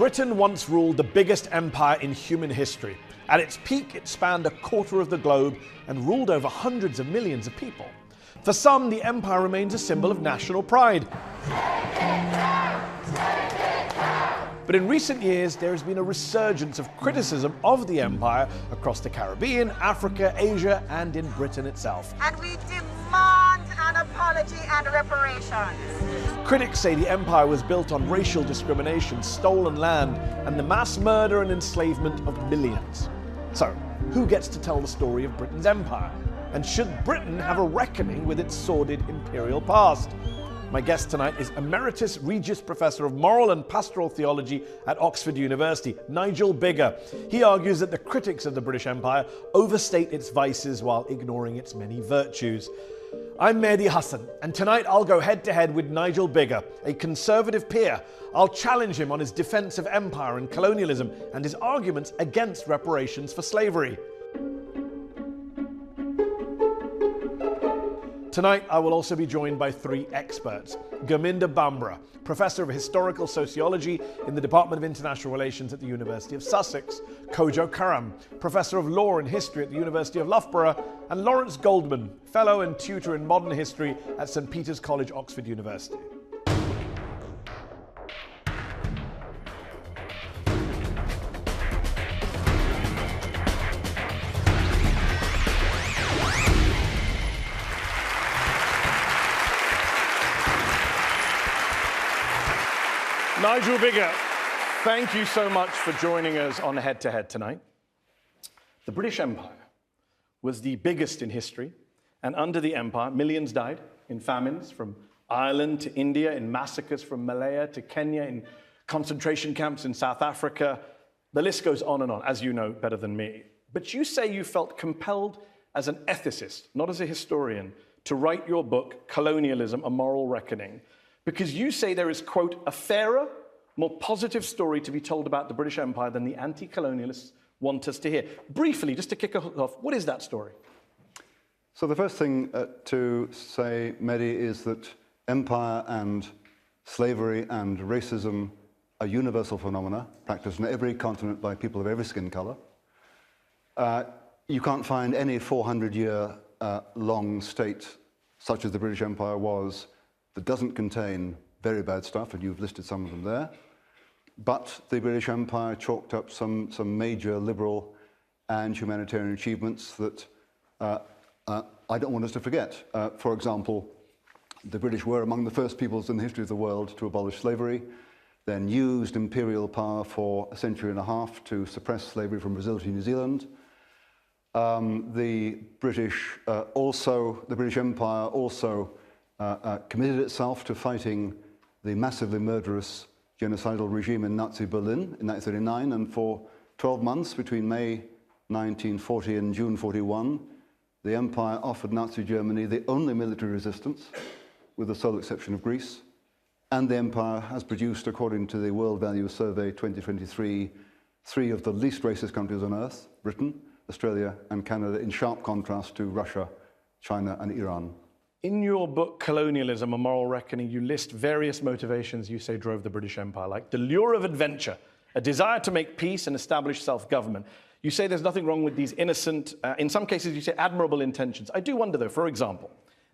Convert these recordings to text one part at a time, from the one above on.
Britain once ruled the biggest empire in human history. At its peak, it spanned a quarter of the globe and ruled over hundreds of millions of people. For some, the empire remains a symbol of national pride. But in recent years, there has been a resurgence of criticism of the empire across the Caribbean, Africa, Asia, and in Britain itself. And we demand an apology and reparations. Critics say the empire was built on racial discrimination, stolen land, and the mass murder and enslavement of millions. So, who gets to tell the story of Britain's empire? And should Britain have a reckoning with its sordid imperial past? My guest tonight is Emeritus Regius Professor of Moral and Pastoral Theology at Oxford University, Nigel Biggar. He argues that the critics of the British Empire overstate its vices while ignoring its many virtues. I'm Mehdi Hasan, and tonight I'll go head-to-head with Nigel Biggar, a Conservative peer. I'll challenge him on his defence of empire and colonialism and his arguments against reparations for slavery. Tonight, I will also be joined by three experts. Gurminder Bhambra, Professor of Historical Sociology in the Department of International Relations at the University of Sussex. Kojo, Professor of Law and History at the University of Loughborough. And Lawrence Goldman, Fellow and Tutor in Modern History at St. Peter's College, Oxford University. Nigel Biggar, thank you so much for joining us on Head to Head tonight. The British Empire was the biggest in history, and under the empire, millions died in famines from Ireland to India, in massacres from Malaya to Kenya, in concentration camps in South Africa. The list goes on and on, as you know better than me. But you say you felt compelled as an ethicist, not as a historian, to write your book, Colonialism, A Moral Reckoning, because you say there is, quote, a fairer, more positive story to be told about the British Empire than the anti-colonialists want us to hear. Briefly, just to kick us off, what is that story? So the first thing to say, Mehdi, is that empire and slavery and racism are universal phenomena, practiced on every continent by people of every skin color. You can't find any 400-year long state, such as the British Empire was, that doesn't contain very bad stuff, and you've listed some of them there. But the British Empire chalked up some major liberal and humanitarian achievements that I don't want us to forget. For example, the British were among the first peoples in the history of the world to abolish slavery, then used imperial power for a century and a half to suppress slavery from Brazil to New Zealand. The British Empire also committed itself to fighting the massively murderous genocidal regime in Nazi Berlin in 1939, and for 12 months between May 1940 and June 41, the empire offered Nazi Germany the only military resistance, with the sole exception of Greece, and the empire has produced, according to the World Values Survey 2023, three of the least racist countries on earth: Britain, Australia, and Canada, in sharp contrast to Russia, China, and Iran. In your book, Colonialism, A Moral Reckoning, you list various motivations you say drove the British Empire, like the lure of adventure, a desire to make peace and establish self-government. You say there's nothing wrong with these innocent, in some cases you say admirable intentions. I do wonder though, for example,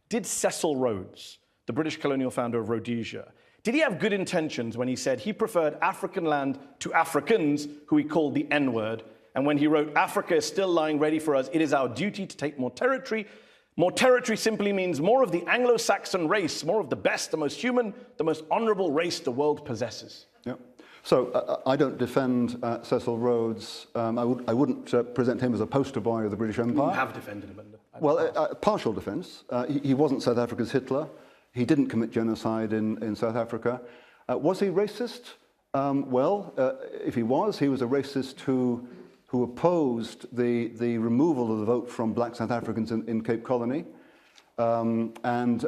did Cecil Rhodes, the British colonial founder of Rhodesia, did he have good intentions when he said he preferred African land to Africans, who he called the N-word, and when he wrote, Africa is still lying ready for us, it is our duty to take more territory. More territory simply means more of the Anglo-Saxon race, more of the best, the most human, the most honorable race the world possesses. Yeah. So I don't defend Cecil Rhodes. I wouldn't present him as a poster boy of the British Empire. You have defended him. Well, partial defense. He wasn't South Africa's Hitler. He didn't commit genocide in South Africa. Was he racist? If he was a racist who opposed the removal of the vote from black South Africans in Cape Colony, and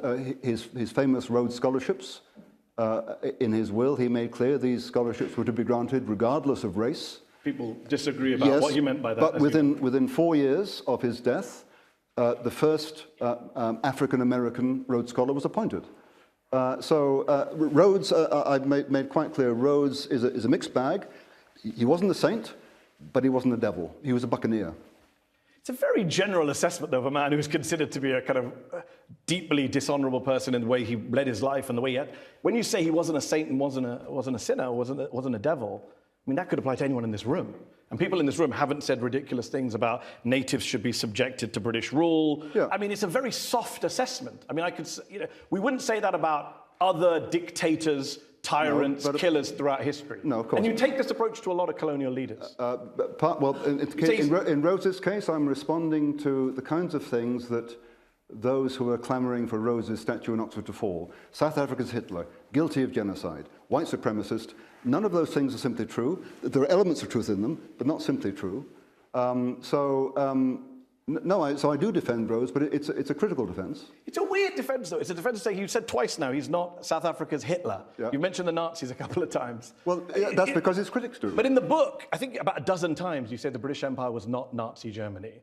his famous Rhodes scholarships. In his will, he made clear these scholarships were to be granted regardless of race. People disagree about what you meant by that. But within 4 years of his death, the first African-American Rhodes Scholar was appointed. Rhodes, I've made quite clear, Rhodes is a mixed bag. He wasn't a saint, but he wasn't a devil. He was a buccaneer. It's a very general assessment, though, of a man who is considered to be a kind of deeply dishonorable person in the way he led his life and the way he had. When you say he wasn't a saint and wasn't a sinner, wasn't a devil, I mean, that could apply to anyone in this room. And people in this room haven't said ridiculous things about natives should be subjected to British rule. Yeah. I mean, it's a very soft assessment. I mean, we wouldn't say that about other dictators, tyrants, killers throughout history. No, of course. And you take this approach to a lot of colonial leaders. In Rhodes's case, I'm responding to the kinds of things that those who are clamouring for Rhodes's statue in Oxford to fall. South Africa's Hitler, guilty of genocide, white supremacist. None of those things are simply true. There are elements of truth in them, but not simply true. So I do defend Rhodes, but it's a critical defence. It's a weird defence, though. It's a defence to say, you said twice now, he's not South Africa's Hitler. Yeah. You mentioned the Nazis a couple of times. Well, that's because his critics do. But in the book, I think about a dozen times, you said the British Empire was not Nazi Germany,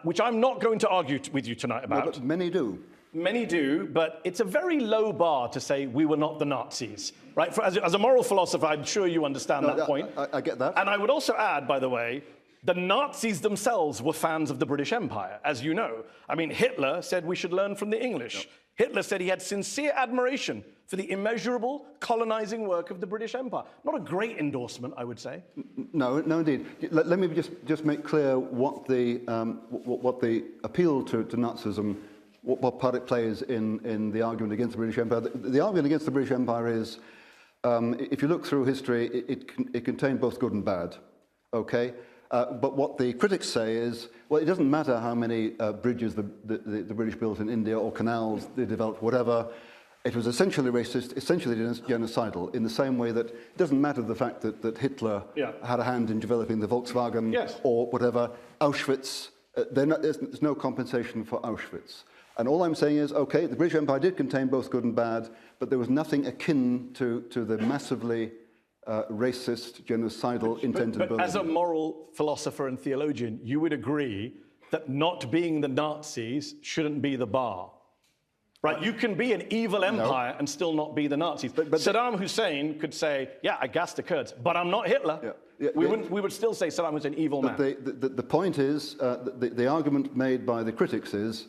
which I'm not going to argue with you tonight about. No, but many do. Many do, but it's a very low bar to say we were not the Nazis, right? As a moral philosopher, I'm sure you understand that point. I get that. And I would also add, by the way, the Nazis themselves were fans of the British Empire, as you know. I mean, Hitler said we should learn from the English. Yep. Hitler said he had sincere admiration for the immeasurable colonizing work of the British Empire. Not a great endorsement, I would say. No, indeed. Let me just make clear what the appeal to Nazism, what part it plays in the argument against the British Empire. The argument against the British Empire is, if you look through history, it contained both good and bad. Okay. But what the critics say is, well, it doesn't matter how many bridges the British built in India or canals they developed, whatever. It was essentially racist, essentially genocidal, in the same way that it doesn't matter the fact that Hitler had a hand in developing the Volkswagen or whatever. Auschwitz, there's no compensation for Auschwitz. And all I'm saying is, okay, the British Empire did contain both good and bad, but there was nothing akin to the massively racist, genocidal intent of But as a moral philosopher and theologian, you would agree that not being the Nazis shouldn't be the bar. Right? You can be an evil empire and still not be the Nazis. But Saddam Hussein could say, yeah, I gassed the Kurds, but I'm not Hitler. We would still say Saddam was an evil man. The point is, the argument made by the critics is,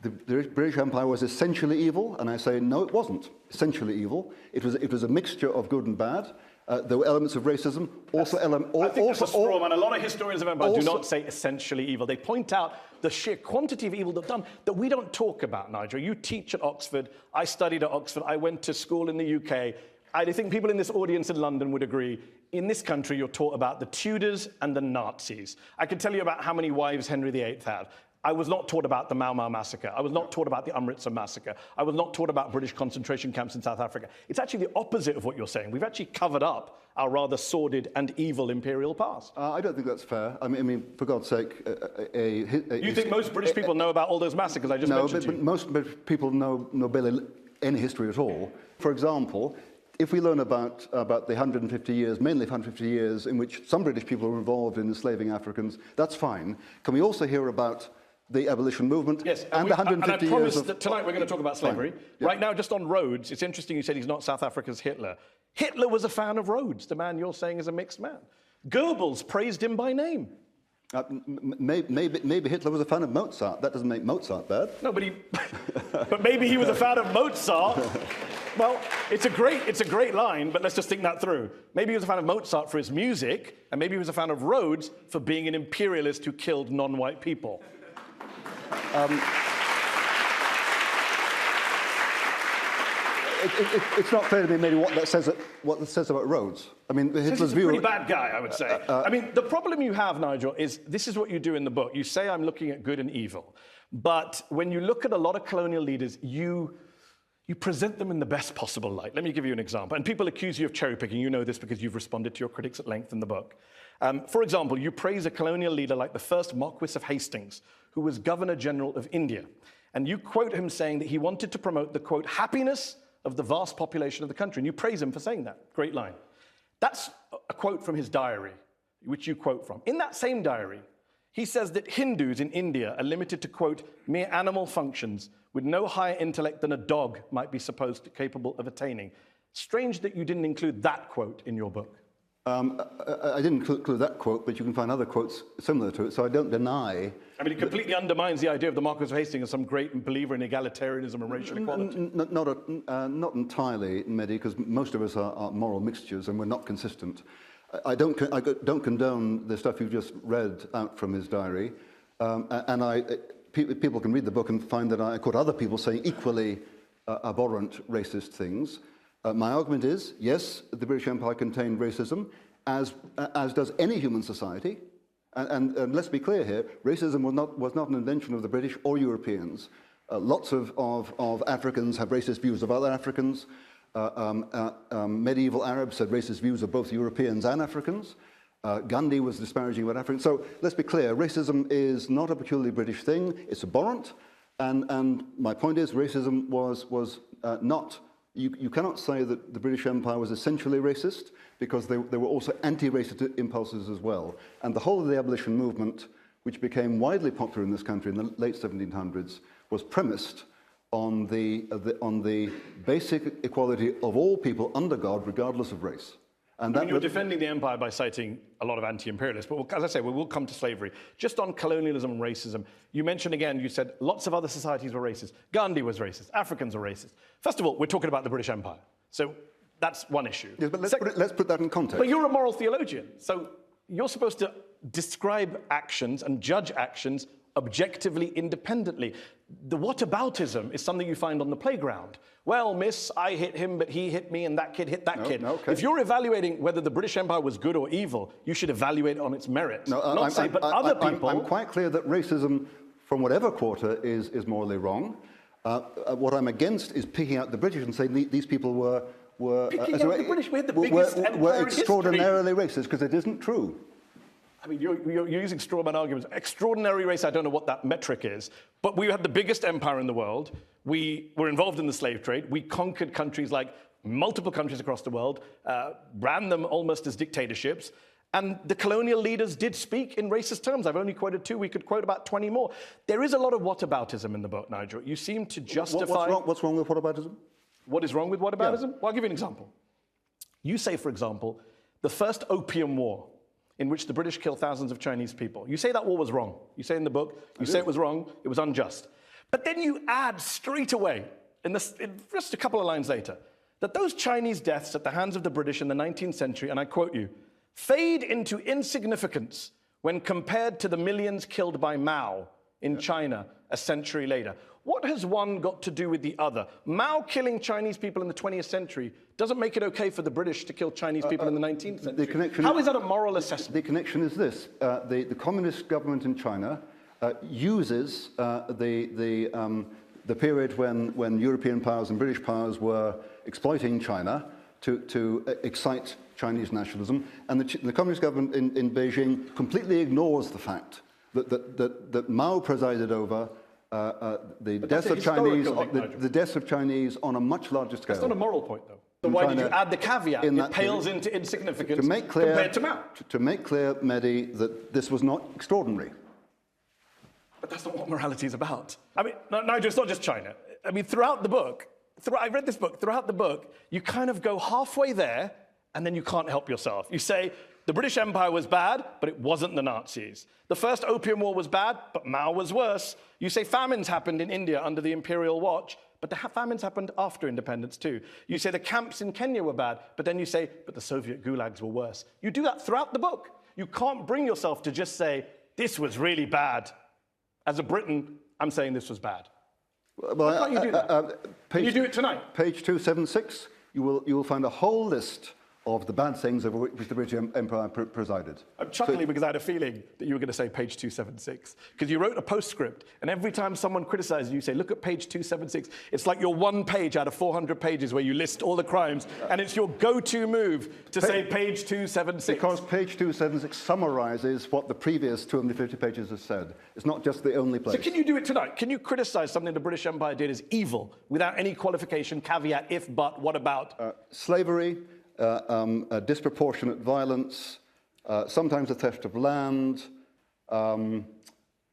the British Empire was essentially evil, and I say, no, it wasn't essentially evil. It was a mixture of good and bad. There were elements of racism, also elements... I think that's a straw man. A lot of historians of empire do not say essentially evil. They point out the sheer quantity of evil they've done that we don't talk about, Nigel. You teach at Oxford. I studied at Oxford. I went to school in the UK. I think people in this audience in London would agree. In this country, you're taught about the Tudors and the Nazis. I can tell you about how many wives Henry VIII had. I was not taught about the Mau Mau massacre. I was not taught about the Amritsar massacre. I was not taught about British concentration camps in South Africa. It's actually the opposite of what you're saying. We've actually covered up our rather sordid and evil imperial past. I don't think that's fair. I mean, for God's sake, you think most British people know about all those massacres I just mentioned to you? No, but most people know barely any history at all. For example, if we learn about the 150 years, mainly 150 years, in which some British people were involved in enslaving Africans, that's fine. Can we also hear about the abolition movement, yes, and the 150 years. And I promised that tonight we're going to talk about slavery. Yeah. Right now, just on Rhodes, it's interesting you said he's not South Africa's Hitler. Hitler was a fan of Rhodes, the man you're saying is a mixed man. Goebbels praised him by name. Maybe Hitler was a fan of Mozart. That doesn't make Mozart bad. No, but maybe he was a fan of Mozart. Well, it's a great line, but let's just think that through. Maybe he was a fan of Mozart for his music, and maybe he was a fan of Rhodes for being an imperialist who killed non-white people. It's not clear to me, maybe, what that says about Rhodes. I mean, Hitler's view. He's a pretty bad guy, I would say. I mean, the problem you have, Nigel, is this is what you do in the book. You say I'm looking at good and evil, but when you look at a lot of colonial leaders, you present them in the best possible light. Let me give you an example. And people accuse you of cherry picking. You know this because you've responded to your critics at length in the book. For example, you praise a colonial leader like the first Marquis of Hastings, who was Governor General of India. And you quote him saying that he wanted to promote the, quote, happiness of the vast population of the country. And you praise him for saying that. Great line. That's a quote from his diary, which you quote from. In that same diary, he says that Hindus in India are limited to, quote, mere animal functions, with no higher intellect than a dog might be supposed to capable of attaining. Strange that you didn't include that quote in your book. I didn't include that quote, but you can find other quotes similar to it, so I don't deny... I mean, it completely undermines the idea of the Marquis of Hastings as some great believer in egalitarianism and racial equality. Not entirely, Mehdi, because most of us are moral mixtures and we're not consistent. I don't condone the stuff you've just read out from his diary, people can read the book and find that I quote other people saying equally abhorrent racist things. My argument is, yes, the British Empire contained racism, as does any human society. And let's be clear here, racism was not an invention of the British or Europeans. Lots of Africans have racist views of other Africans. Medieval Arabs had racist views of both Europeans and Africans. Gandhi was disparaging about Africans. So let's be clear, racism is not a peculiarly British thing, it's abhorrent. And my point is, racism was not... You cannot say that the British Empire was essentially racist, because there were also anti-racist impulses as well. And the whole of the abolition movement, which became widely popular in this country in the late 1700s, was premised on the basic equality of all people under God, regardless of race. And you're defending the empire by citing a lot of anti-imperialists, but as I say, we will come to slavery. Just on colonialism and racism, you mentioned again, you said lots of other societies were racist. Gandhi was racist. Africans were racist. First of all, we're talking about the British Empire. So that's one issue. Yes, but let's put that in context. But you're a moral theologian. So you're supposed to describe actions and judge actions objectively, independently. The whataboutism is something you find on the playground. Well, miss, I hit him, but he hit me, and that kid hit that kid. Okay. If you're evaluating whether the British Empire was good or evil, you should evaluate it on its merits. Other people... I'm quite clear that racism, from whatever quarter, is morally wrong. What I'm against is picking out the British and saying these people were extraordinarily racist, because it isn't true. I mean, you're using straw man arguments. Extraordinary race, I don't know what that metric is, but we had the biggest empire in the world. We were involved in the slave trade. We conquered countries like multiple countries across the world, ran them almost as dictatorships. And the colonial leaders did speak in racist terms. I've only quoted 2. We could quote about 20 more. There is a lot of whataboutism in the book, Nigel. You seem to justify... What's wrong with whataboutism? What is wrong with whataboutism? Yeah. Well, I'll give you an example. You say, for example, the first Opium War, in which the British killed thousands of Chinese people. You say that war was wrong. You say in the book, you say it was wrong, it was unjust. But then you add straight away, in just a couple of lines later, that those Chinese deaths at the hands of the British in the 19th century, and I quote you, fade into insignificance when compared to the millions killed by Mao in China a century later. What has one got to do with the other? Mao killing Chinese people in the 20th century doesn't make it okay for the British to kill Chinese people in the 19th century. How is that a moral assessment? The connection is this. The communist government in China uses the period when European powers and British powers were exploiting China to excite Chinese nationalism. And the communist government in Beijing completely ignores the fact that Mao presided over the deaths of Chinese on a much larger scale. That's not a moral point, though. So why did you add the caveat? It pales into insignificance compared to Mao. To make clear, Mehdi, that this was not extraordinary. But that's not what morality is about. I mean, Nigel, it's not just China. I mean, throughout the book, I read this book, throughout the book, you kind of go halfway there, and then you can't help yourself. You say, the British Empire was bad, but it wasn't the Nazis. The first Opium War was bad, but Mao was worse. You say famines happened in India under the imperial watch, but the famines happened after independence too. You say the camps in Kenya were bad, but then you say, but the Soviet gulags were worse. You do that throughout the book. You can't bring yourself to just say, this was really bad. As a Briton, I'm saying this was bad. Well, why can't you do that? Can you do it tonight? Page 276, you will find a whole list of the bad things over which the British Empire presided. I'm chuckling because I had a feeling that you were going to say page 276. Because you wrote a postscript, and every time someone criticizes you, you say, look at page 276. It's like your one page out of 400 pages where you list all the crimes, and it's your go-to move to say page 276. Because page 276 summarizes what the previous 250 pages have said. It's not just the only place. So can you do it tonight? Can you criticize something the British Empire did as evil without any qualification, caveat, if, but, what about? Slavery. Disproportionate violence, sometimes a theft of land,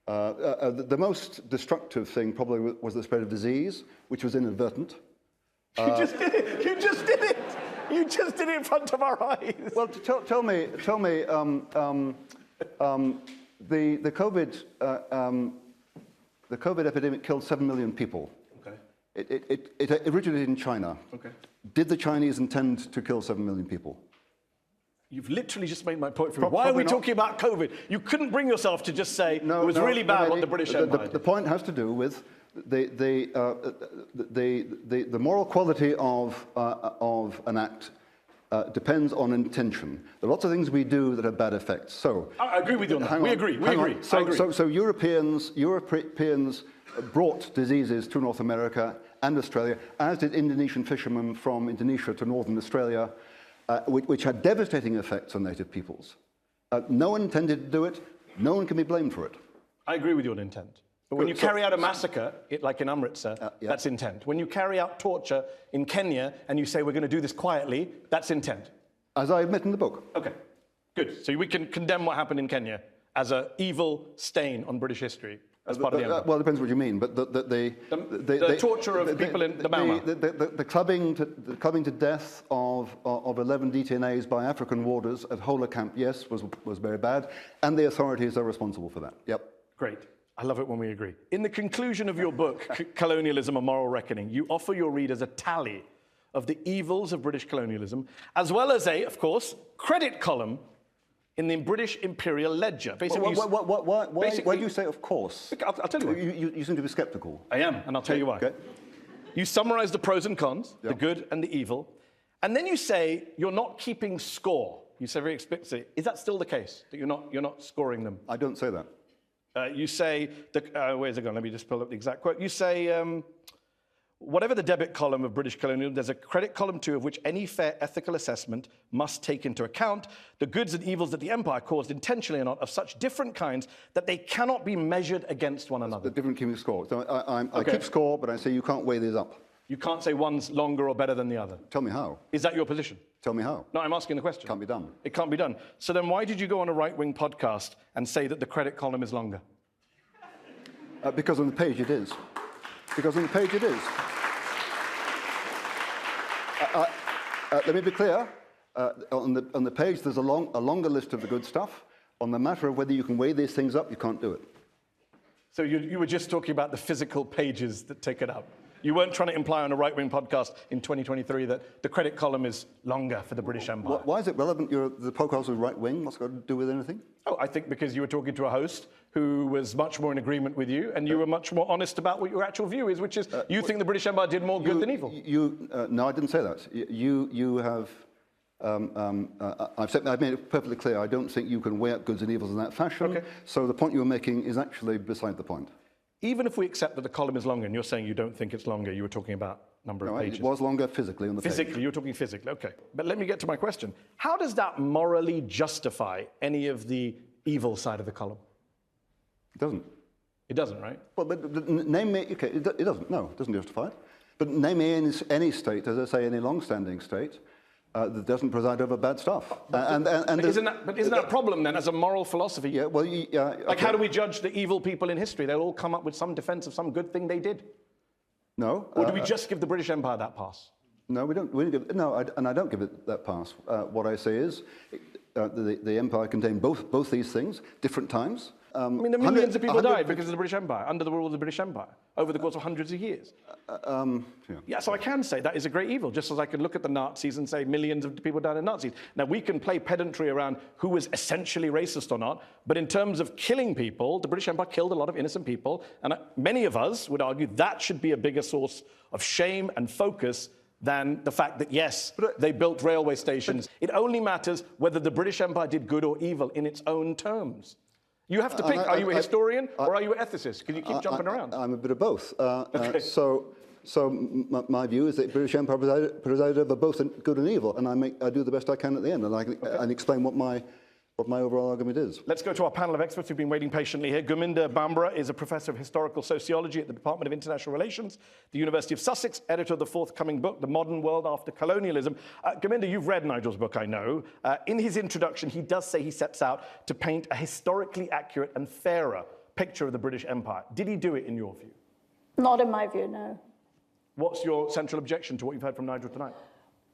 The most destructive thing probably was the spread of disease, which was inadvertent. You just did it! You just did it! You just did it in front of our eyes! Well, tell me, the COVID epidemic killed 7 million people. Okay. It originated in China. Okay. Did the Chinese intend to kill 7 million people? You've literally just made my point for me. Why are we talking about COVID? You couldn't bring yourself to just say it was really bad what the British Empire did. The point has to do with the moral quality of an act depends on intention. There are lots of things we do that have bad effects. So I agree with you on that. We agree. So Europeans brought diseases to North America and Australia, as did Indonesian fishermen from Indonesia to northern Australia, which had devastating effects on native peoples. No one intended to do it. No one can be blamed for it. I agree with you on intent. But when you carry out a massacre, like in Amritsar, that's intent. When you carry out torture in Kenya and you say we're going to do this quietly, that's intent. As I admit in the book. Okay, good. So we can condemn what happened in Kenya as an evil stain on British history as part of the empire. Well, it depends what you mean. But the torture of people in the Mau Mau. The clubbing to death of 11 detainees by African warders at Hola Camp, yes, was very bad, and the authorities are responsible for that. Yep. Great. I love it when we agree. In the conclusion of your book, Colonialism: A Moral Reckoning, you offer your readers a tally of the evils of British colonialism, as well as a, of course, credit column in the British Imperial Ledger. Basically, why do you say of course? I'll tell you why. You seem to be sceptical. I am, and I'll tell you why. Okay. You summarize the pros and cons, the good and the evil, and then you say you're not keeping score. You say very explicitly, is that still the case, that you're not scoring them? I don't say that. You say, where's it gone? Let me just pull up the exact quote. You say, whatever the debit column of British colonialism, there's a credit column too, of which any fair ethical assessment must take into account the goods and evils that the empire caused intentionally or not of such different kinds that they cannot be measured against one another. The different keeping score. So I keep score, but I say you can't weigh these up. You can't say one's longer or better than the other. Tell me how. Is that your position? Tell me how. No, I'm asking the question. Can't be done. It can't be done. So then why did you go on a right-wing podcast and say that the credit column is longer? Because on the page it is. Because on the page it is. Let me be clear. On the page there's a longer list of the good stuff. On the matter of whether you can weigh these things up, you can't do it. So you were just talking about the physical pages that take it up. You weren't trying to imply on a right-wing podcast in 2023 that the credit column is longer for the British Empire. Why is it relevant? The podcast was right-wing. What's it got to do with anything? Oh, I think because you were talking to a host who was much more in agreement with you, and you were much more honest about what your actual view is, which is you think the British Empire did more good than evil. No, I didn't say that. You have... I've made it perfectly clear. I don't think you can weigh up goods and evils in that fashion. Okay. So the point you were making is actually beside the point. Even if we accept that the column is longer, and you're saying you don't think it's longer, you were talking about number of pages. It was longer physically on the page. Physically, you're talking physically, okay. But let me get to my question. How does that morally justify any of the evil side of the column? It doesn't. It doesn't, right? Well, but name me, okay, it doesn't, no, it doesn't justify it. But name me any state, as I say, any long-standing state, that doesn't preside over bad stuff. But isn't that a problem then, as a moral philosophy? Yeah, well, like, how do we judge the evil people in history? They'll all come up with some defense of some good thing they did. No. Or do we just give the British Empire that pass? No, we don't give. No, and I don't give it that pass. What I say is, the empire contained both these things, different times. I mean, millions of people died because of the British Empire, under the rule of the British Empire, over the course of hundreds of years. Yeah, so I can say that is a great evil, just as I can look at the Nazis and say millions of people died in Nazis. Now, we can play pedantry around who was essentially racist or not, but in terms of killing people, the British Empire killed a lot of innocent people, and many of us would argue that should be a bigger source of shame and focus than the fact that, yes, they built railway stations. It only matters whether the British Empire did good or evil in its own terms. You have to pick, are you a historian or are you an ethicist? Because you keep jumping around. I'm a bit of both. Okay. So my view is that the British Empire presided over both good and evil, and I do the best I can at the end, and I explain what my overall argument is. Let's go to our panel of experts who've been waiting patiently here. Gurminder Bhambra is a professor of historical sociology at the Department of International Relations, the University of Sussex, editor of the forthcoming book, The Modern World After Colonialism. Gurminder, you've read Nigel's book, I know. In his introduction, he does say he sets out to paint a historically accurate and fairer picture of the British Empire. Did he do it in your view? Not in my view, no. What's your central objection to what you've heard from Nigel tonight?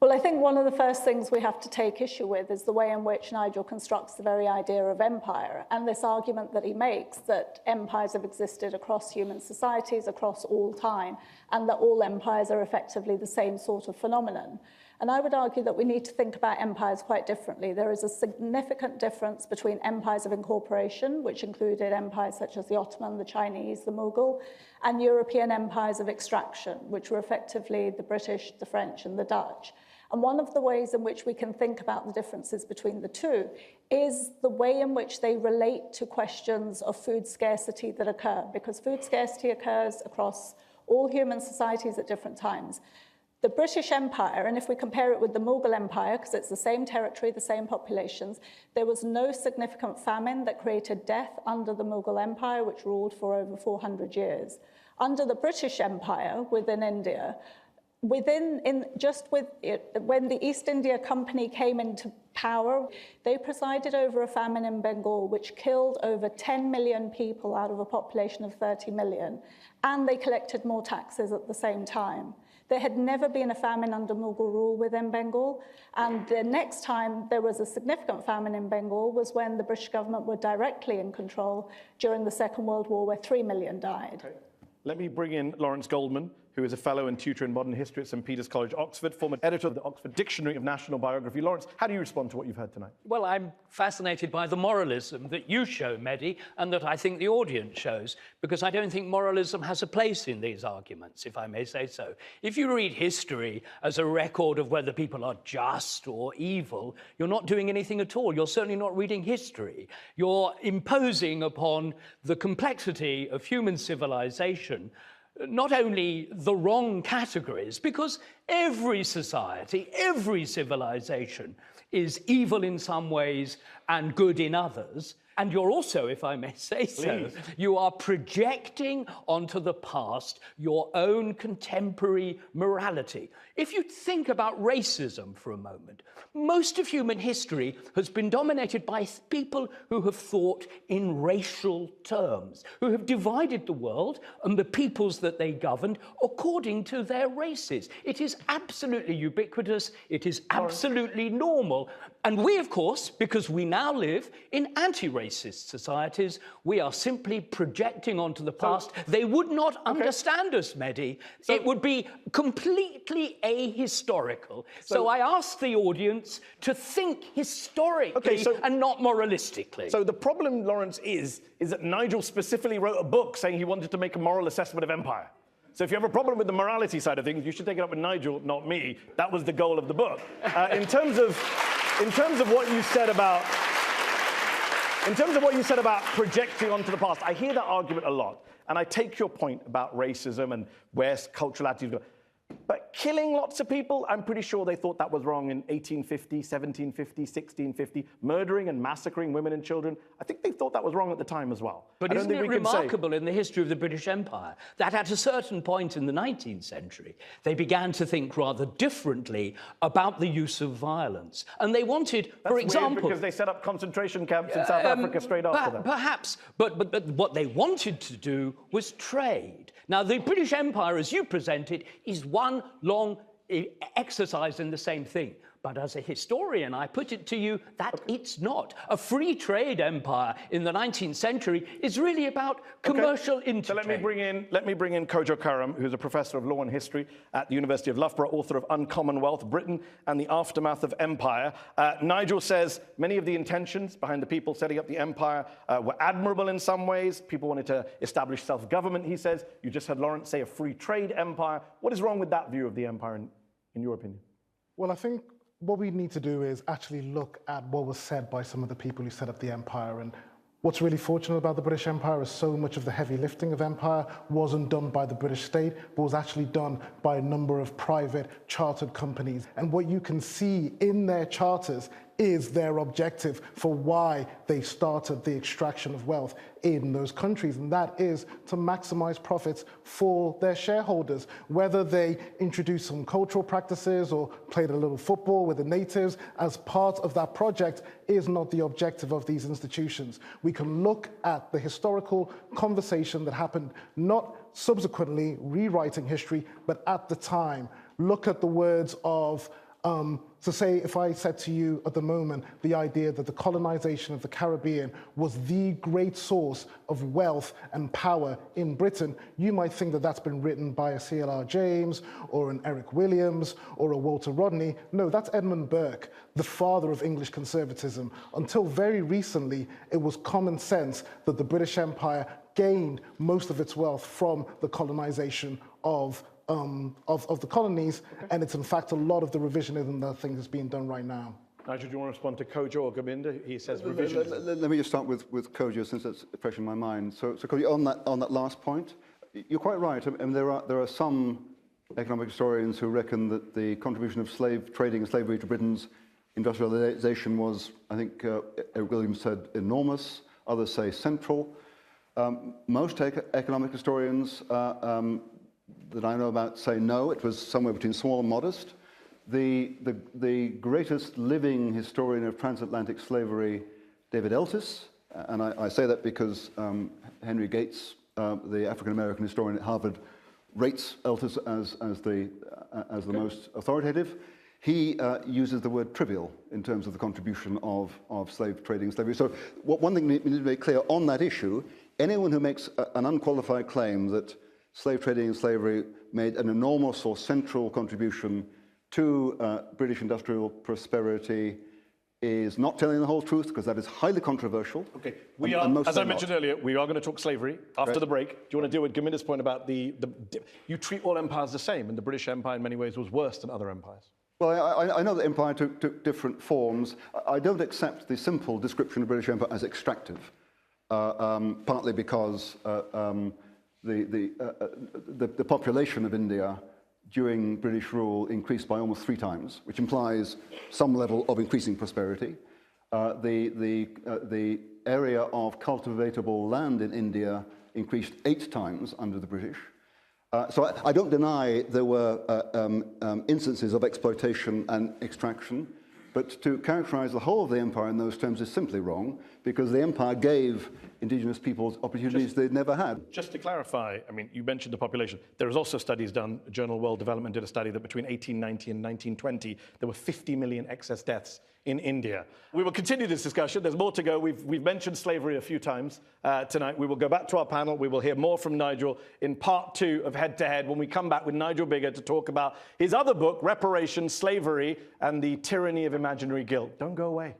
Well, I think one of the first things we have to take issue with is the way in which Nigel constructs the very idea of empire, and this argument that he makes that empires have existed across human societies, across all time, and that all empires are effectively the same sort of phenomenon. And I would argue that we need to think about empires quite differently. There is a significant difference between empires of incorporation, which included empires such as the Ottoman, the Chinese, the Mughal, and European empires of extraction, which were effectively the British, the French, and the Dutch. And one of the ways in which we can think about the differences between the two is the way in which they relate to questions of food scarcity that occur, because food scarcity occurs across all human societies at different times. The British Empire, and if we compare it with the Mughal Empire, because it's the same territory, the same populations, there was no significant famine that created death under the Mughal Empire, which ruled for over 400 years. Under the British Empire within India, when the East India Company came into power, they presided over a famine in Bengal which killed over 10 million people out of a population of 30 million, and they collected more taxes at the same time. There had never been a famine under Mughal rule within Bengal, and the next time there was a significant famine in Bengal was when the British government were directly in control during the Second World War, where 3 million died. Okay. Let me bring in Lawrence Goldman, who is a fellow and tutor in modern history at St. Peter's College, Oxford, former editor of the Oxford Dictionary of National Biography. Lawrence, how do you respond to what you've heard tonight? Well, I'm fascinated by the moralism that you show, Mehdi, and that I think the audience shows, because I don't think moralism has a place in these arguments, if I may say so. If you read history as a record of whether people are just or evil, you're not doing anything at all. You're certainly not reading history. You're imposing upon the complexity of human civilization not only the wrong categories, because every society, every civilization is evil in some ways and good in others. And you're also, if I may say so, you are projecting onto the past your own contemporary morality. If you think about racism for a moment, most of human history has been dominated by people who have thought in racial terms, who have divided the world and the peoples that they governed according to their races. It is absolutely ubiquitous. It is absolutely normal. And we, of course, because we now live in anti-racist societies, we are simply projecting onto the past. They would not understand us, Mehdi. It would be completely ahistorical. So I ask the audience to think historically and not moralistically. So the problem, Lawrence, is that Nigel specifically wrote a book saying he wanted to make a moral assessment of empire. So if you have a problem with the morality side of things, you should take it up with Nigel, not me. That was the goal of the book. In terms of what you said about projecting onto the past, I hear that argument a lot, and I take your point about racism and where cultural attitudes go. But killing lots of people, I'm pretty sure they thought that was wrong in 1850, 1750, 1650. Murdering and massacring women and children, I think they thought that was wrong at the time as well. But isn't it remarkable in the history of the British Empire that at a certain point in the 19th century, they began to think rather differently about the use of violence. And they wanted, for example... Weird because they set up concentration camps in South Africa straight after that. Perhaps, but what they wanted to do was trade. Now, the British Empire, as you present it, is one long exercise in the same thing. But as a historian, I put it to you that it's not. A free trade empire in the 19th century is really about commercial intertrade. So let me bring in Kojo Koram, who's a professor of law and history at the University of Loughborough, author of Uncommon Wealth, Britain and the Aftermath of Empire. Nigel says many of the intentions behind the people setting up the empire were admirable in some ways. People wanted to establish self-government, he says. You just had Lawrence say a free trade empire. What is wrong with that view of the empire, in your opinion? Well, I think what we need to do is actually look at what was said by some of the people who set up the empire. And what's really fortunate about the British Empire is so much of the heavy lifting of empire wasn't done by the British state, but was actually done by a number of private chartered companies. And what you can see in their charters is their objective for why they started the extraction of wealth in those countries, and that is to maximize profits for their shareholders. Whether they introduce some cultural practices or played a little football with the natives as part of that project is not the objective of these institutions. We can look at the historical conversation that happened, not subsequently rewriting history, but at the time. Look at the words of so say, if I said to you at the moment, the idea that the colonization of the Caribbean was the great source of wealth and power in Britain, you might think that that's been written by a C.L.R. James or an Eric Williams or a Walter Rodney. No, that's Edmund Burke, the father of English conservatism. Until very recently, it was common sense that the British Empire gained most of its wealth from the colonization of the colonies, and it's in fact a lot of the revisionism that thing is being done right now. Nigel, do you want to respond to Kojo or Gurminder? He says revisionism. Let me just start with Kojo, since that's fresh in my mind. So Kojo, on that last point, you're quite right. I mean, there are some economic historians who reckon that the contribution of slave trading and slavery to Britain's industrialization was, I think Eric Williams said, enormous. Others say central. Most economic historians that I know about say no, it was somewhere between small and modest. The greatest living historian of transatlantic slavery, David Eltis, and I say that because Henry Gates, the African-American historian at Harvard, rates Eltis as the most authoritative. He uses the word trivial in terms of the contribution of slave trading and slavery. So one thing we need to make clear on that issue, anyone who makes an unqualified claim that slave trading and slavery made an enormous or central contribution to British industrial prosperity is not telling the whole truth, because that is highly controversial. Okay, we are, as I mentioned earlier, we are going to talk slavery after the break. Do you want to deal with Gurminder's point about you treat all empires the same, and the British Empire in many ways was worse than other empires? Well, I know that empire took different forms. I don't accept the simple description of British Empire as extractive, partly because the population of India during British rule increased by almost 3 times, which implies some level of increasing prosperity. The area of cultivatable land in India increased 8 times under the British. So I don't deny there were instances of exploitation and extraction, but to characterize the whole of the empire in those terms is simply wrong, because the empire gave indigenous peoples opportunities they'd never had. Just to clarify, I mean, you mentioned the population. There was also studies done. Journal World Development did a study that between 1890 and 1920, there were 50 million excess deaths in India. We will continue this discussion. There's more to go. We've mentioned slavery a few times tonight. We will go back to our panel. We will hear more from Nigel in part 2 of Head to Head when we come back with Nigel Biggar to talk about his other book, Reparations, Slavery, and the Tyranny of Imaginary Guilt. Don't go away.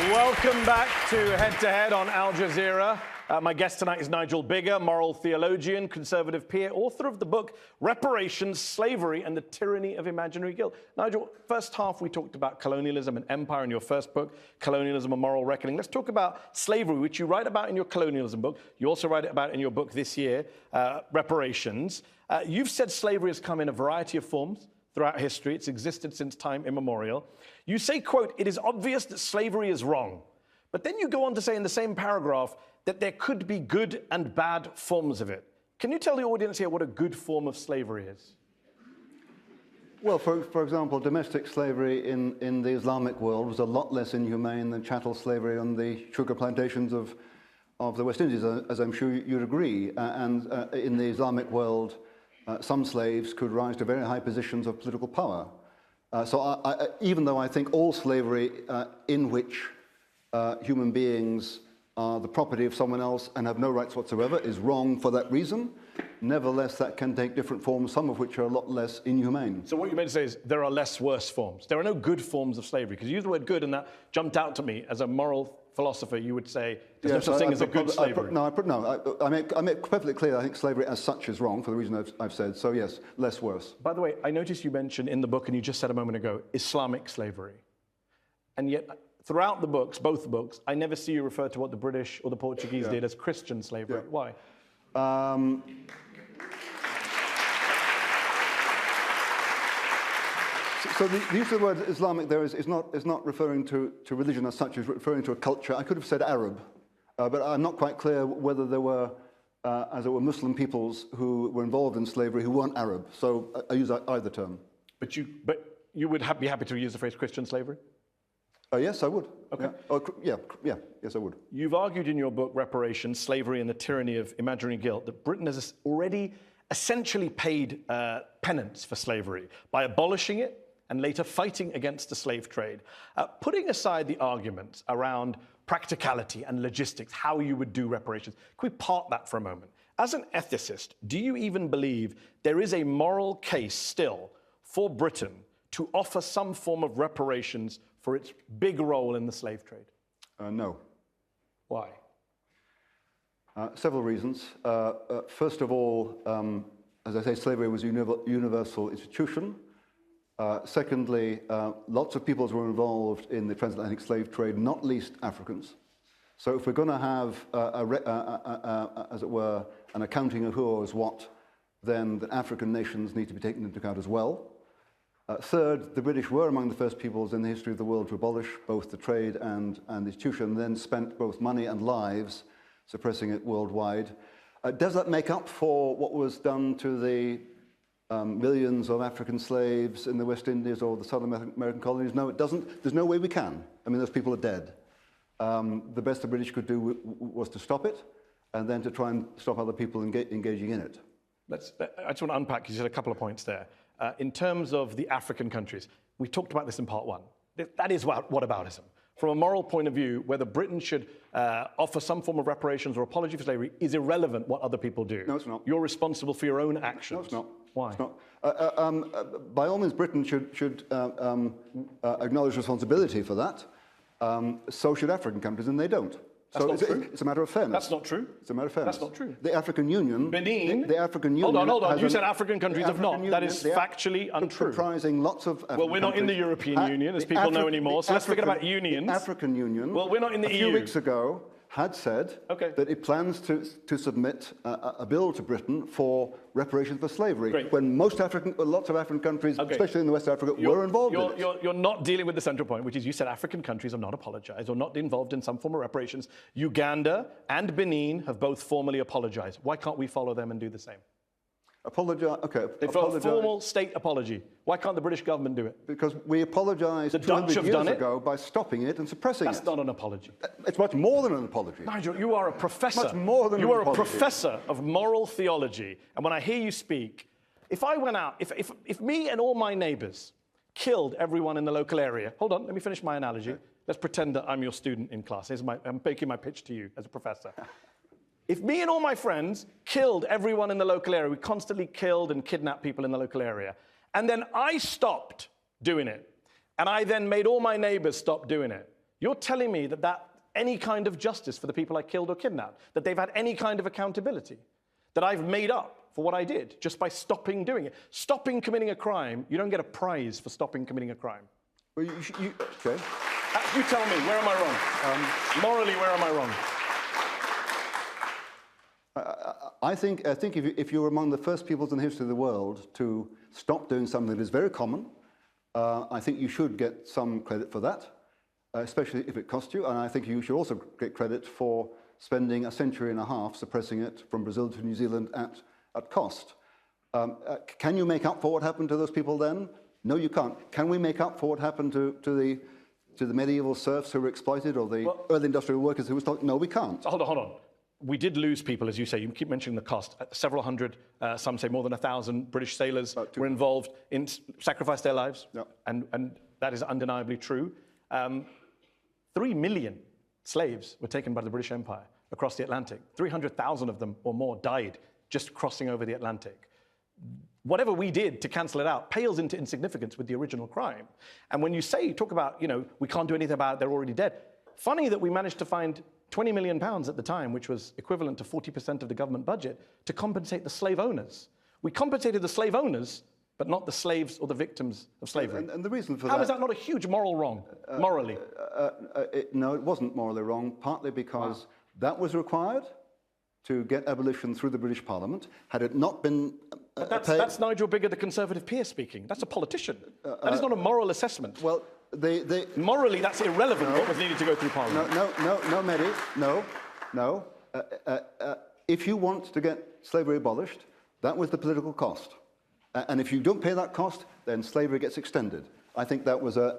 Welcome back to Head on Al Jazeera. My guest tonight is Nigel Biggar, moral theologian, conservative peer, author of the book Reparations, Slavery, and the Tyranny of Imaginary Guilt. Nigel, first half we talked about colonialism and empire in your first book, Colonialism, A Moral Reckoning. Let's talk about slavery, which you write about in your colonialism book. You also write about in your book this year, Reparations. You've said slavery has come in a variety of forms throughout history. It's existed since time immemorial. You say, quote, "It is obvious that slavery is wrong." But then you go on to say in the same paragraph that there could be good and bad forms of it. Can you tell the audience here what a good form of slavery is? Well, for example, domestic slavery in the Islamic world was a lot less inhumane than chattel slavery on the sugar plantations of the West Indies, as I'm sure you'd agree. And in the Islamic world, some slaves could rise to very high positions of political power. So even though I think all slavery in which human beings are the property of someone else and have no rights whatsoever is wrong for that reason, nevertheless that can take different forms, some of which are a lot less inhumane. So what you meant to say is there are less worse forms. There are no good forms of slavery, because you used the word good and that jumped out to me. As a moral philosopher, you would say there's no such thing as a good slavery. I make perfectly clear I think slavery as such is wrong for the reason I've said. So yes, less worse. By the way, I noticed you mentioned in the book, and you just said a moment ago, Islamic slavery. And yet, throughout the books, both books, I never see you refer to what the British or the Portuguese did as Christian slavery. Why? So the use of the word Islamic there is not referring to religion as such, it's referring to a culture. I could have said Arab, but I'm not quite clear whether there were, as it were, Muslim peoples who were involved in slavery who weren't Arab. So I use either term. But you would be happy to use the phrase Christian slavery? Yes, I would. Okay. Yes, I would. You've argued in your book, Reparations, Slavery and the Tyranny of Imaginary Guilt, that Britain has already essentially paid penance for slavery by abolishing it and later fighting against the slave trade. Putting aside the arguments around practicality and logistics, how you would do reparations, can we park that for a moment? As an ethicist, do you even believe there is a moral case still for Britain to offer some form of reparations for its big role in the slave trade? No. Why? Several reasons. First of all, as I say, slavery was a universal institution. Secondly, lots of peoples were involved in the transatlantic slave trade, not least Africans. So if we're going to have, as it were, an accounting of who owes what, then the African nations need to be taken into account as well. Third, the British were among the first peoples in the history of the world to abolish both the trade and the institution, then spent both money and lives suppressing it worldwide. Does that make up for what was done to the millions of African slaves in the West Indies or the Southern American colonies? No, it doesn't. There's no way we can. I mean, those people are dead. The best the British could do was to stop it, and then to try and stop other people engaging in it. I just want to unpack, you said a couple of points there. In terms of the African countries, we talked about this in part one. That is whataboutism. From a moral point of view, whether Britain should offer some form of reparations or apology for slavery is irrelevant what other people do. No, it's not. You're responsible for your own actions. No, it's not. Why? It's not. By all means, Britain should acknowledge responsibility for that. So should African countries, and they don't. That's not true. It's a matter of fairness. That's not true. It's a matter of fairness. That's not true. The African Union... Benin... The African Union... Hold on. You said African countries have not. That is factually untrue. Comprising lots of African Well, we're not in the European Union, as people know anymore, so let's forget about unions. The African Union... Well, we're not in the EU. A few weeks ago had said that it plans to submit a bill to Britain for reparations for slavery, Great. when lots of African countries, especially in the West Africa, were involved in it. You're not dealing with the central point, which is you said African countries have not apologized or not involved in some form of reparations. Uganda and Benin have both formally apologized. Why can't we follow them and do the same? Apologize. Okay. They've got a formal state apology. Why can't the British government do it? Because we apologised 200 years ago by stopping it and suppressing it. That's not an apology. It's much more than an apology. Nigel, you are a professor. Much more than you an are apology. a professor of moral theology. And when I hear you speak, if I went out, if me and all my neighbours killed everyone in the local area, hold on, let me finish my analogy. Let's pretend that I'm your student in class. I'm making my pitch to you as a professor. If me and all my friends killed everyone in the local area, we constantly killed and kidnapped people in the local area, and then I stopped doing it, and I then made all my neighbors stop doing it, you're telling me that any kind of justice for the people I killed or kidnapped, that they've had any kind of accountability, that I've made up for what I did just by stopping doing it? Stopping committing a crime, you don't get a prize for stopping committing a crime. Well, okay. You tell me, where am I wrong? Morally, where am I wrong? I think if you're among the first peoples in the history of the world to stop doing something that is very common, I think you should get some credit for that, especially if it cost you. And I think you should also get credit for spending a century and a half suppressing it from Brazil to New Zealand at cost. Can you make up for what happened to those people then? No, you can't. Can we make up for what happened to the medieval serfs who were exploited, or the early industrial workers who were stopped? No, we can't. Hold on. We did lose people, as you say. You keep mentioning the cost. Several hundred, some say more than 1,000 British sailors were involved in sacrificed their lives, and that is undeniably true. 3 million slaves were taken by the British Empire across the Atlantic. 300,000 of them or more died just crossing over the Atlantic. Whatever we did to cancel it out pales into insignificance with the original crime. And when you talk about, we can't do anything about it, they're already dead. Funny that we managed to find £20 million at the time, which was equivalent to 40% of the government budget, to compensate the slave owners. We compensated the slave owners, but not the slaves or the victims of slavery. And the reason for How is that not a huge moral wrong, morally? No, it wasn't morally wrong, partly because that was required, to get abolition through the British Parliament. Had it not been That's Nigel Biggar, the Conservative peer, speaking. That's a politician. That is not a moral assessment. Well, morally, that's irrelevant. What was needed to go through Parliament? No, Mehdi, no. If you want to get slavery abolished, that was the political cost. And if you don't pay that cost, then slavery gets extended. I think that was a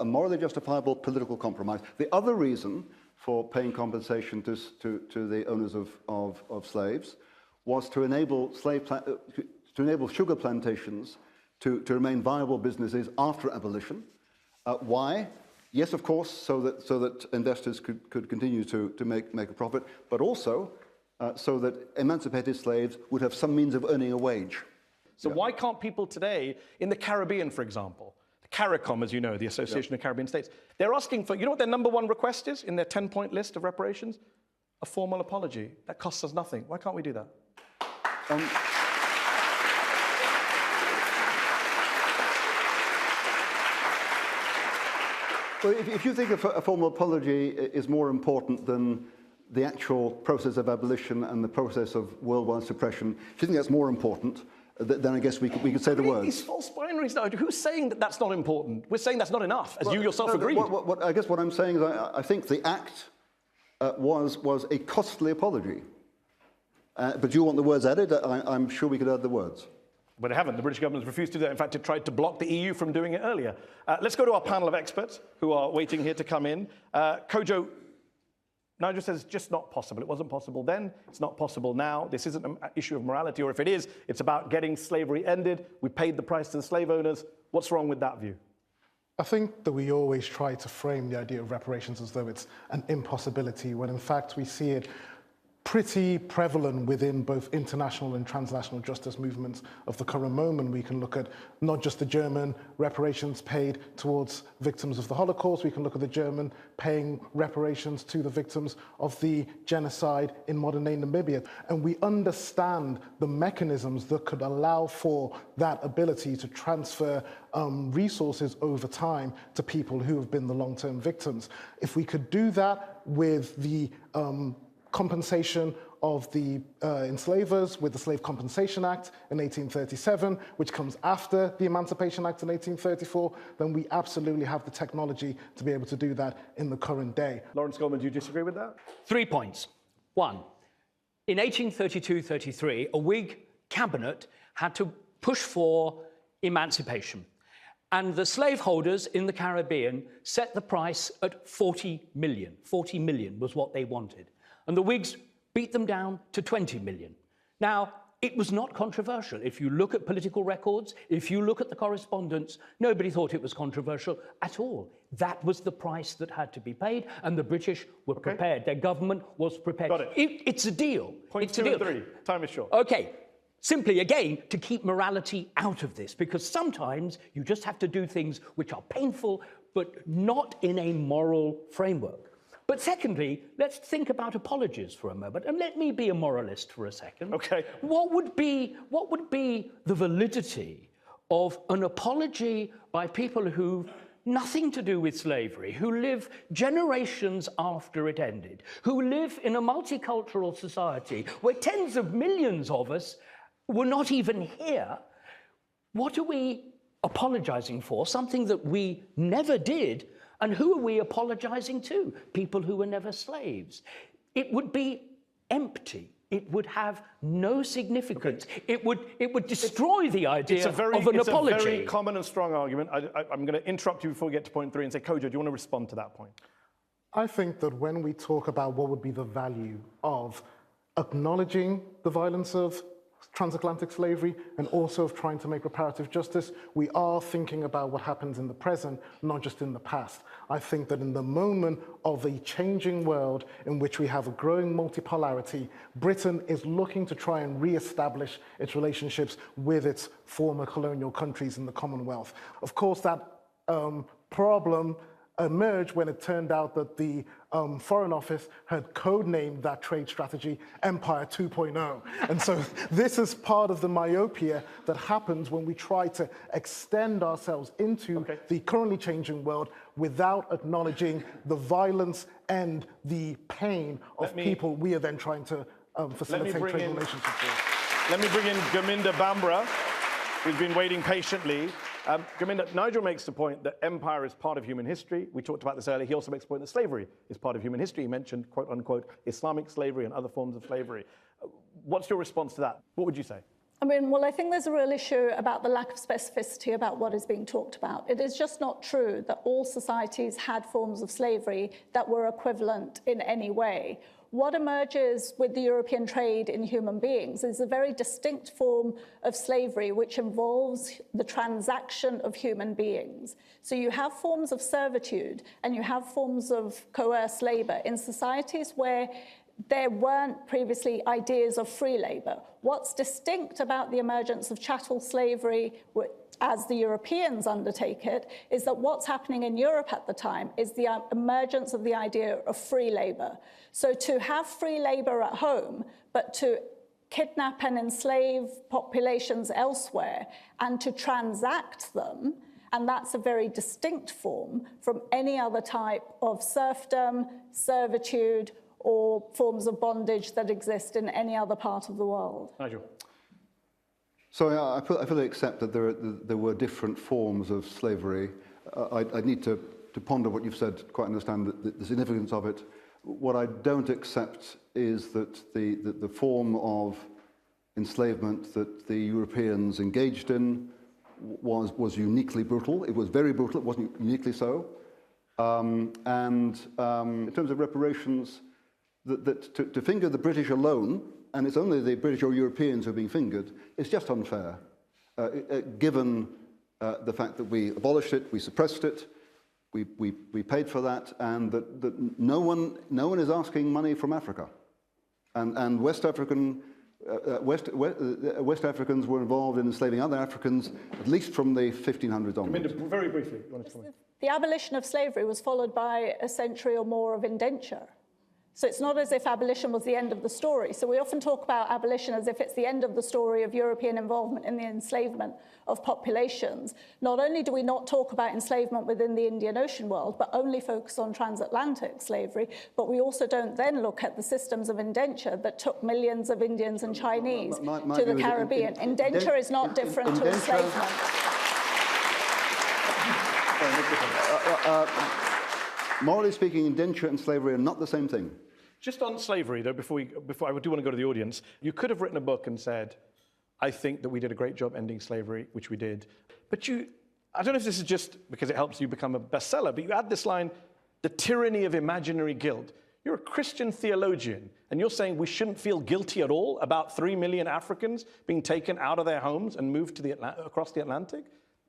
morally justifiable political compromise. The other reason for paying compensation to the owners of slaves was to enable sugar plantations to remain viable businesses after abolition. Why? Yes, of course, so that investors could continue to make a profit, but also so that emancipated slaves would have some means of earning a wage. So why can't people today, in the Caribbean, for example, the CARICOM, as you know, the Association of Caribbean States, they're asking for, you know what their #1 request is in their 10-point list of reparations? A formal apology. That costs us nothing. Why can't we do that? Well, if you think a formal apology is more important than the actual process of abolition and the process of worldwide suppression, if you think that's more important, then I guess we could say the words. These false binaries now. Who's saying that that's not important? We're saying that's not enough, as you yourself agreed. I guess what I'm saying is I think the act was a costly apology. But you want the words added? I'm sure we could add the words. But they haven't. The British government has refused to do that. In fact, it tried to block the EU from doing it earlier. Let's go to our panel of experts who are waiting here to come in. Kojo, Nigel says it's just not possible. It wasn't possible then. It's not possible now. This isn't an issue of morality, or if it is, it's about getting slavery ended. We paid the price to the slave owners. What's wrong with that view? I think that we always try to frame the idea of reparations as though it's an impossibility, when in fact we see it pretty prevalent within both international and transnational justice movements of the current moment. We can look at not just the German reparations paid towards victims of the Holocaust, we can look at the German paying reparations to the victims of the genocide in modern-day Namibia. And we understand the mechanisms that could allow for that ability to transfer resources over time to people who have been the long-term victims. If we could do that with the compensation of the enslavers with the Slave Compensation Act in 1837, which comes after the Emancipation Act in 1834, then we absolutely have the technology to be able to do that in the current day. Lawrence Goldman, do you disagree with that? 3 points. One, in 1832-33, a Whig cabinet had to push for emancipation. And the slaveholders in the Caribbean set the price at 40 million. 40 million was what they wanted. And the Whigs beat them down to 20 million. Now, it was not controversial. If you look at political records, if you look at the correspondence, nobody thought it was controversial at all. That was the price that had to be paid, and the British were prepared. Their government was prepared. Got it. It's a deal. Points 2 and 3. Time is short. Okay. Simply, again, to keep morality out of this, because sometimes you just have to do things which are painful, but not in a moral framework. But secondly, let's think about apologies for a moment, and let me be a moralist for a second. Okay. What would be the validity of an apology by people who've nothing to do with slavery, who live generations after it ended, who live in a multicultural society where tens of millions of us were not even here? What are we apologizing for? Something that we never did. And who are we apologizing to? People who were never slaves. It would be empty. It would have no significance. Okay. It would destroy the idea of an apology. It's a very common and strong argument. I'm going to interrupt you before we get to point 3 and say, Kojo, do you want to respond to that point? I think that when we talk about what would be the value of acknowledging the violence of transatlantic slavery and also of trying to make reparative justice, we are thinking about what happens in the present, not just in the past. I think that in the moment of a changing world in which we have a growing multipolarity, Britain is looking to try and re-establish its relationships with its former colonial countries in the Commonwealth. Of course, that problem emerged when it turned out that the Foreign Office had codenamed that trade strategy Empire 2.0. And so this is part of the myopia that happens when we try to extend ourselves into the currently changing world without acknowledging the violence and the pain of people we are then trying to facilitate trade relationships with. Let me bring in Gurminder Bhambra, who's been waiting patiently. Gurminder, Nigel makes the point that empire is part of human history. We talked about this earlier. He also makes the point that slavery is part of human history. He mentioned, quote unquote, Islamic slavery and other forms of slavery. What's your response to that? What would you say? I mean, well, I think there's a real issue about the lack of specificity about what is being talked about. It is just not true that all societies had forms of slavery that were equivalent in any way. What emerges with the European trade in human beings is a very distinct form of slavery which involves the transaction of human beings. So you have forms of servitude and you have forms of coerced labor in societies where there weren't previously ideas of free labor. What's distinct about the emergence of chattel slavery as the Europeans undertake it is that what's happening in Europe at the time is the emergence of the idea of free labor. So to have free labor at home, but to kidnap and enslave populations elsewhere and to transact them, and that's a very distinct form from any other type of serfdom, servitude, or forms of bondage that exist in any other part of the world. Nigel. So I fully accept that there were different forms of slavery. I need to ponder what you've said, quite understand the significance of it. What I don't accept is that the form of enslavement that the Europeans engaged in was uniquely brutal. It was very brutal, it wasn't uniquely so. In terms of reparations, to finger the British alone, and it's only the British or Europeans who are being fingered, is just unfair, given the fact that we abolished it, we suppressed it, we paid for that, and that no one is asking money from Africa. And West Africans were involved in enslaving other Africans, at least from the 1500s onwards. Very briefly, you wanted to comment? The abolition of slavery was followed by a century or more of indenture. So it's not as if abolition was the end of the story. So we often talk about abolition as if it's the end of the story of European involvement in the enslavement of populations. Not only do we not talk about enslavement within the Indian Ocean world, but only focus on transatlantic slavery, but we also don't then look at the systems of indenture that took millions of Indians and Chinese to the Caribbean. Indenture is not different to enslavement. Morally speaking, indenture and slavery are not the same thing. Just on slavery, though, before I do want to go to the audience, you could have written a book and said, I think that we did a great job ending slavery, which we did. But I don't know if this is just because it helps you become a bestseller, but you add this line, the tyranny of imaginary guilt. You're a Christian theologian, and you're saying we shouldn't feel guilty at all about 3 million Africans being taken out of their homes and moved to across the Atlantic?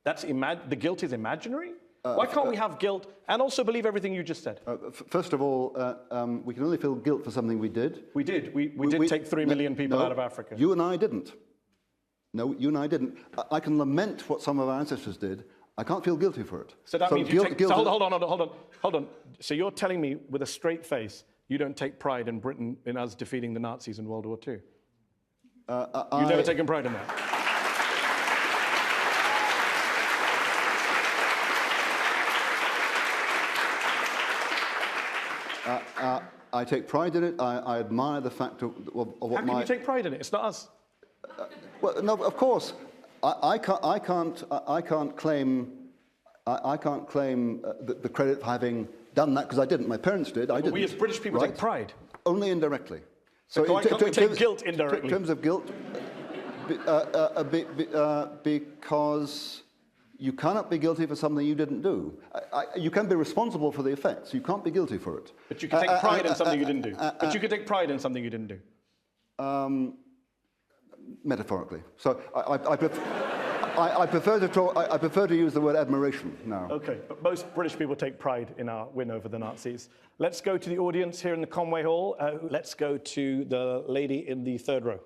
The guilt is imaginary? Why can't we have guilt and also believe everything you just said? First of all, we can only feel guilt for something we did. We did. We did take 3 million people out of Africa. You and I didn't. No, you and I didn't. I can lament what some of our ancestors did. I can't feel guilty for it. So that means you take... So hold on. So you're telling me with a straight face you don't take pride in Britain, in us defeating the Nazis in World War II? You've never taken pride in that? I take pride in it. I admire the fact of what How can you take pride in it? It's not us. Well, no, of course. I can't claim the credit for having done that because I didn't. My parents did. I didn't. We as British people take pride. Only indirectly. So why can't we take guilt indirectly? In terms of guilt, because you cannot be guilty for something you didn't do. You can be responsible for the effects. You can't be guilty for it. But you can take pride in something you didn't do. But you can take pride in something you didn't do. Metaphorically. So I prefer to use the word admiration now. Okay, but most British people take pride in our win over the Nazis. Let's go to the audience here in the Conway Hall. Let's go to the lady in the third row.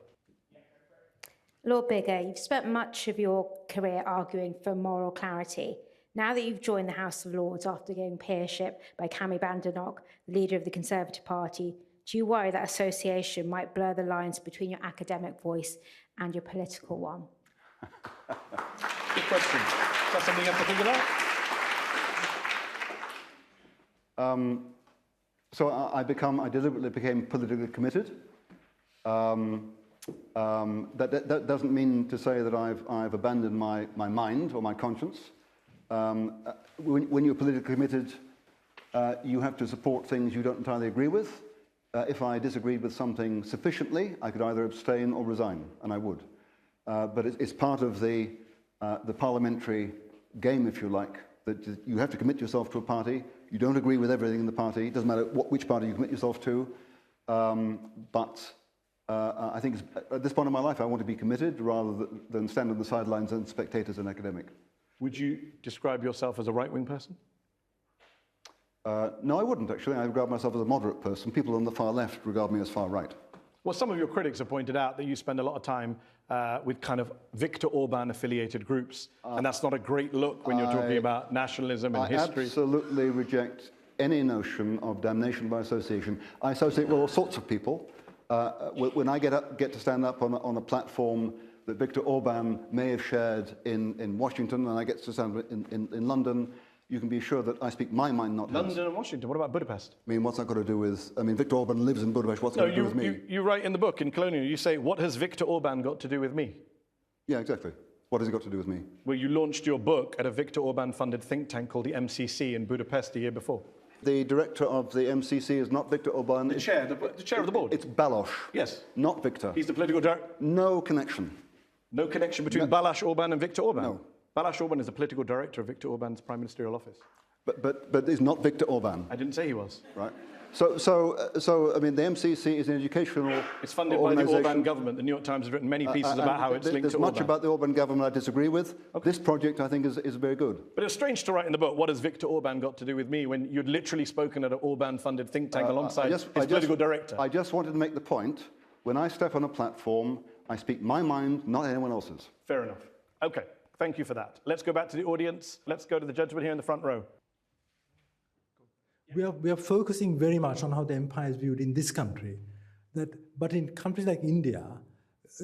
Lord Biggar, you've spent much of your career arguing for moral clarity. Now that you've joined the House of Lords after getting peership by Cami Badenoch, the leader of the Conservative Party, do you worry that association might blur the lines between your academic voice and your political one? Good question. Is that something you have to think So I deliberately became politically committed. That doesn't mean to say that I've abandoned my mind or my conscience. When you're politically committed, you have to support things you don't entirely agree with. If I disagreed with something sufficiently, I could either abstain or resign, and I would. But it's part of the parliamentary game, if you like, that you have to commit yourself to a party. You don't agree with everything in the party. It doesn't matter which party you commit yourself to. But I think at this point in my life, I want to be committed rather than stand on the sidelines and spectate as an academic. Would you describe yourself as a right-wing person? No, I wouldn't, actually. I regard myself as a moderate person. People on the far left regard me as far right. Well, some of your critics have pointed out that you spend a lot of time with kind of Viktor Orban-affiliated groups, and that's not a great look when you're talking about nationalism and history. I absolutely reject any notion of damnation by association. I associate with all sorts of people. When I get to stand up on a platform that Viktor Orban may have shared in Washington, and I get to stand in London, you can be sure that I speak my mind, not his. London and Washington, what about Budapest? I mean, what's that got to do with... I mean, Viktor Orban lives in Budapest, what's that got to do with me? You write in the book, in Colonial, you say, what has Viktor Orban got to do with me? Yeah, exactly. What has he got to do with me? Well, you launched your book at a Viktor Orban-funded think tank called the MCC in Budapest the year before. The director of the MCC is not Viktor Orban. The chair of the board? It's Balos. Yes. Not Viktor. He's the political director? No connection. No connection between Balos Orban and Viktor Orban? No. Balos Orban is the political director of Viktor Orban's prime ministerial office. But it's not Viktor Orban. I didn't say he was. Right. So I mean, the MCC is an educational It's funded by the Orban government. The New York Times has written many pieces about how it's linked to Orban. There's much about the Orban government I disagree with. Okay. This project, I think, is very good. But it's strange to write in the book, what has Viktor Orban got to do with me, when you'd literally spoken at an Orban-funded think tank alongside his political director. I just wanted to make the point, when I step on a platform, I speak my mind, not anyone else's. Fair enough. OK, thank you for that. Let's go back to the audience. Let's go to the gentleman here in the front row. We are focusing very much on how the empire is viewed in this country. But in countries like India,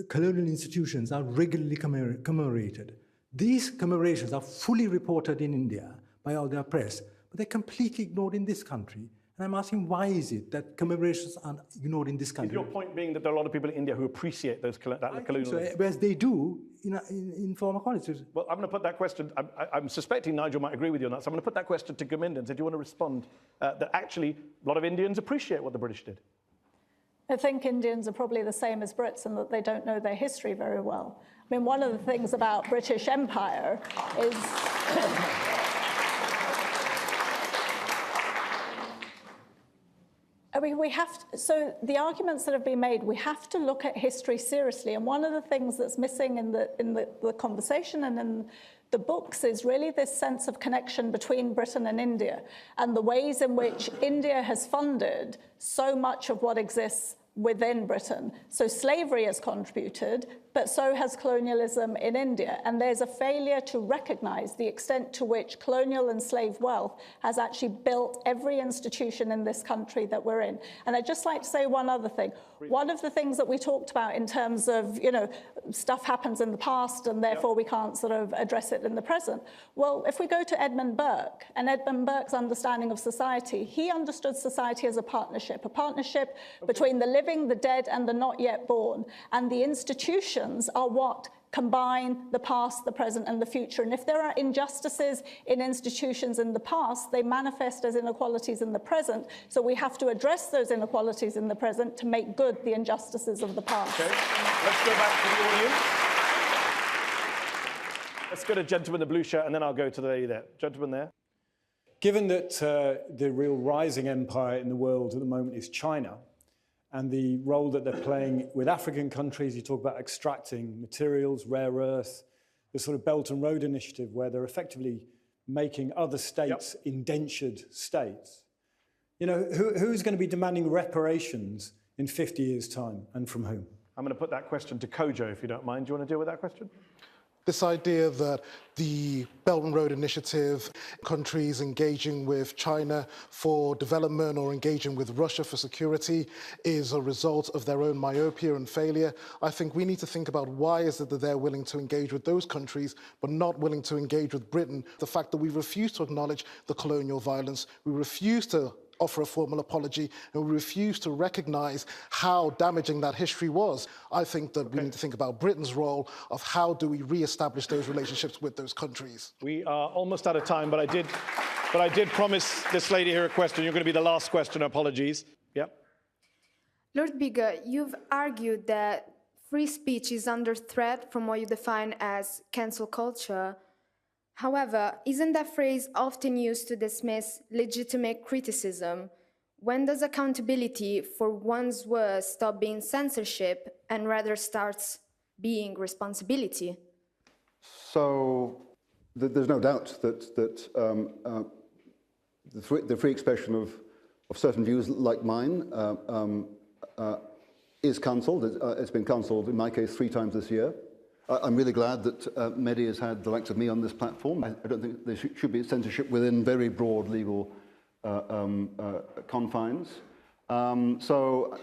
colonial institutions are regularly commemorated. These commemorations are fully reported in India by all their press, but they're completely ignored in this country. And I'm asking, why is it that commemorations are ignored in this country? Is your point being that there are a lot of people in India who appreciate that colonial... So, whereas they do in former colonies. Well, I'm going to put that question... I'm suspecting Nigel might agree with you on that, so I'm going to put that question to Gurminder and say, do you want to respond that actually a lot of Indians appreciate what the British did? I think Indians are probably the same as Brits in that they don't know their history very well. I mean, one of the things about British Empire is... I mean, so the arguments that have been made, we have to look at history seriously. And one of the things that's missing in the conversation and in the books is really this sense of connection between Britain and India and the ways in which India has funded so much of what exists within Britain. So slavery has contributed, but so has colonialism in India. And there's a failure to recognize the extent to which colonial and slave wealth has actually built every institution in this country that we're in. And I'd just like to say one other thing. One of the things that we talked about in terms of, stuff happens in the past and therefore we can't sort of address it in the present. Well, if we go to Edmund Burke and Edmund Burke's understanding of society, he understood society as a partnership between the living, the dead, and the not yet born. And the institutions are what combine the past, the present, and the future. And if there are injustices in institutions in the past, they manifest as inequalities in the present. So we have to address those inequalities in the present to make good the injustices of the past. Okay, let's go back to the audience. Let's go to gentleman in the blue shirt, and then I'll go to the lady there. Gentleman there. Given that the real rising empire in the world at the moment is China, and the role that they're playing with African countries, you talk about extracting materials, rare earth, the sort of Belt and Road Initiative, where they're effectively making other states indentured states. Who's going to be demanding reparations in 50 years' time, and from whom? I'm going to put that question to Kojo, if you don't mind. Do you want to deal with that question? This idea that the Belt and Road Initiative, countries engaging with China for development or engaging with Russia for security is a result of their own myopia and failure. I think we need to think about why is it that they're willing to engage with those countries but not willing to engage with Britain. The fact that we refuse to acknowledge the colonial violence, we refuse to offer a formal apology, and we refuse to recognise how damaging that history was. I think that we need to think about Britain's role of how do we re-establish those relationships with those countries. We are almost out of time, but I did promise this lady here a question. You're going to be the last question. Apologies. Yep. Lord Biggar, you've argued that free speech is under threat from what you define as cancel culture. However, isn't that phrase often used to dismiss legitimate criticism? When does accountability for one's words stop being censorship and rather starts being responsibility? So there's no doubt that the free expression of certain views like mine is cancelled. It's been cancelled, in my case, 3 times this year. I'm really glad that Mehdi has had the likes of me on this platform. I don't think there should be censorship within very broad legal confines. So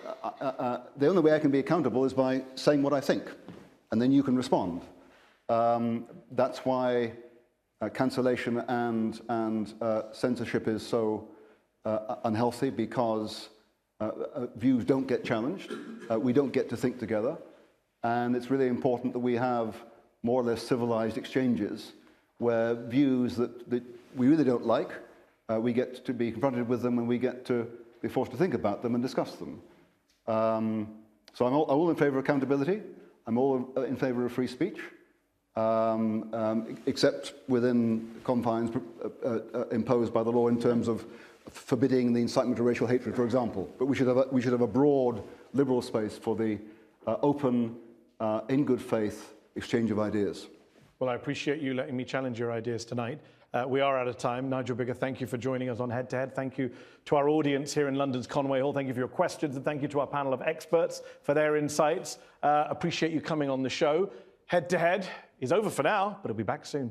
the only way I can be accountable is by saying what I think, and then you can respond. That's why cancellation and censorship is so unhealthy, because views don't get challenged. We don't get to think together. And it's really important that we have more or less civilized exchanges where views that we really don't like, we get to be confronted with them, and we get to be forced to think about them and discuss them. So I'm all in favor of accountability. I'm all in favor of free speech, except within confines imposed by the law in terms of forbidding the incitement to racial hatred, for example. But we should have a broad liberal space for the open, in good faith, exchange of ideas. Well, I appreciate you letting me challenge your ideas tonight. We are out of time. Nigel Biggar, thank you for joining us on Head to Head. Thank you to our audience here in London's Conway Hall. Thank you for your questions, and thank you to our panel of experts for their insights. Appreciate you coming on the show. Head to Head is over for now, but it'll be back soon.